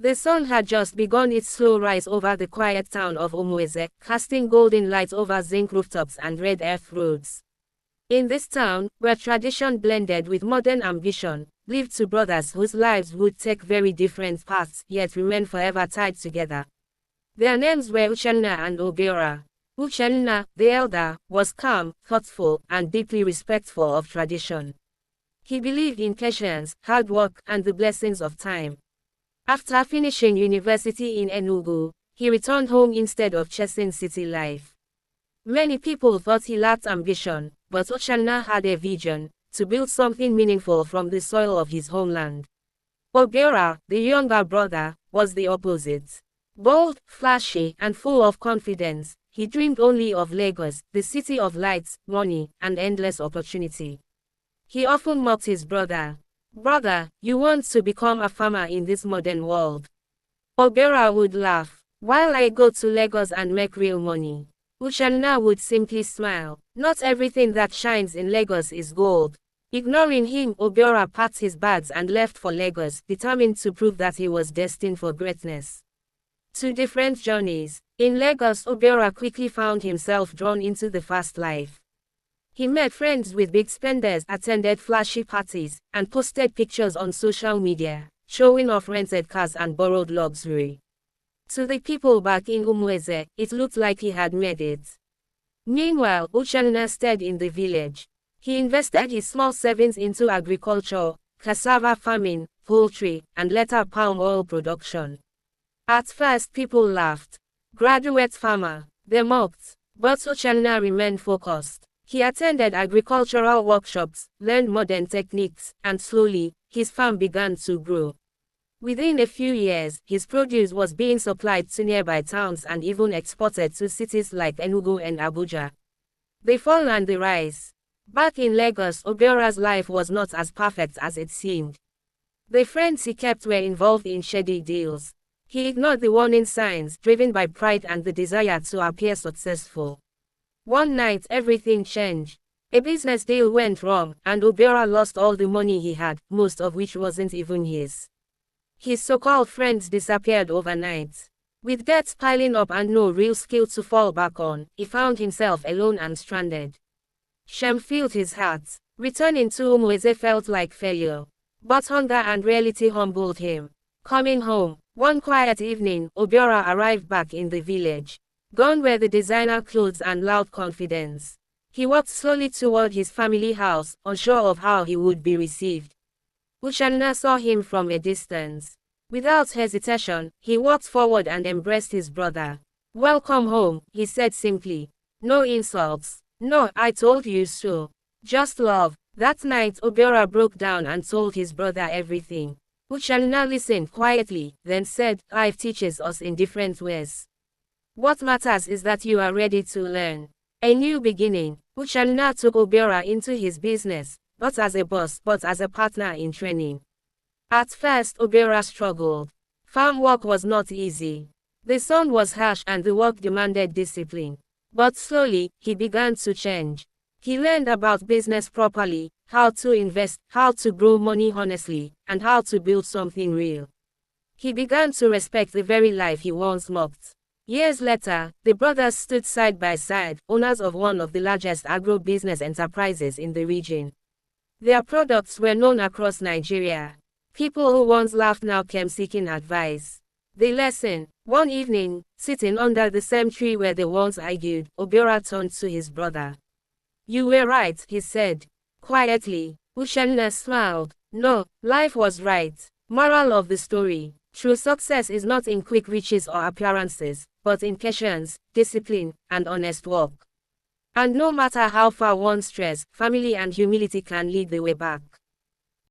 The sun had just begun its slow rise over the quiet town of Umueze, casting golden light over zinc rooftops and red earth roads. In this town, where tradition blended with modern ambition, lived two brothers whose lives would take very different paths yet remain forever tied together. Their names were Uchenna and Obiora. Uchenna, the elder, was calm, thoughtful, and deeply respectful of tradition. He believed in patience, hard work, and the blessings of time. After finishing university in Enugu, he returned home instead of chasing city life. Many people thought he lacked ambition, but Uchenna had a vision, to build something meaningful from the soil of his homeland. Obiora, the younger brother, was the opposite. Bold, flashy, and full of confidence, he dreamed only of Lagos, the city of lights, money, and endless opportunity. He often mocked his brother. "Brother, you want to become a farmer in this modern world?" Obiora would laugh. "While I go to Lagos and make real money." Uchenna would simply smile. "Not everything that shines in Lagos is gold." Ignoring him, Obiora packed his bags and left for Lagos, determined to prove that he was destined for greatness. Two different journeys. In Lagos, Obiora quickly found himself drawn into the fast life. He made friends with big spenders, attended flashy parties, and posted pictures on social media, showing off rented cars and borrowed luxury. To the people back in Umueze, it looked like he had made it. Meanwhile, Uchenna stayed in the village. He invested his small savings into agriculture, cassava farming, poultry, and later palm oil production. At first people laughed. "Graduate farmer," they mocked. But Uchenna remained focused. He attended agricultural workshops, learned modern techniques, and slowly, his farm began to grow. Within a few years, his produce was being supplied to nearby towns and even exported to cities like Enugu and Abuja. The fall and the rise. Back in Lagos, Obiora's life was not as perfect as it seemed. The friends he kept were involved in shady deals. He ignored the warning signs, driven by pride and the desire to appear successful. One night everything changed. A business deal went wrong, and Obiora lost all the money he had, most of which wasn't even his. His so-called friends disappeared overnight. With debts piling up and no real skill to fall back on, he found himself alone and stranded. Shame filled his heart. Returning to Umueze felt like failure. But hunger and reality humbled him. Coming home, one quiet evening, Obiora arrived back in the village. Gone were the designer clothes and loud confidence. He walked slowly toward his family house, unsure of how he would be received. Uchenna saw him from a distance. Without hesitation, he walked forward and embraced his brother. "Welcome home," he said simply. "No insults. No, I told you so. Just love." That night Obiora broke down and told his brother everything. Uchenna listened quietly, then said, "Life teaches us in different ways. What matters is that you are ready to learn." A new beginning. Uchenna took Obiora into his business, not as a boss but as a partner in training. At first Obiora struggled. Farm work was not easy. The sun was harsh and the work demanded discipline. But slowly, he began to change. He learned about business properly, how to invest, how to grow money honestly, and how to build something real. He began to respect the very life he once mocked. Years later, the brothers stood side by side, owners of one of the largest agro-business enterprises in the region. Their products were known across Nigeria. People who once laughed now came seeking advice. The lesson. One evening, sitting under the same tree where they once argued, Obiora turned to his brother. "You were right," he said. Quietly. Uchenna smiled. "No, life was right." Moral of the story. True success is not in quick riches or appearances, but in patience, discipline, and honest work. And no matter how far one strays, family and humility can lead the way back.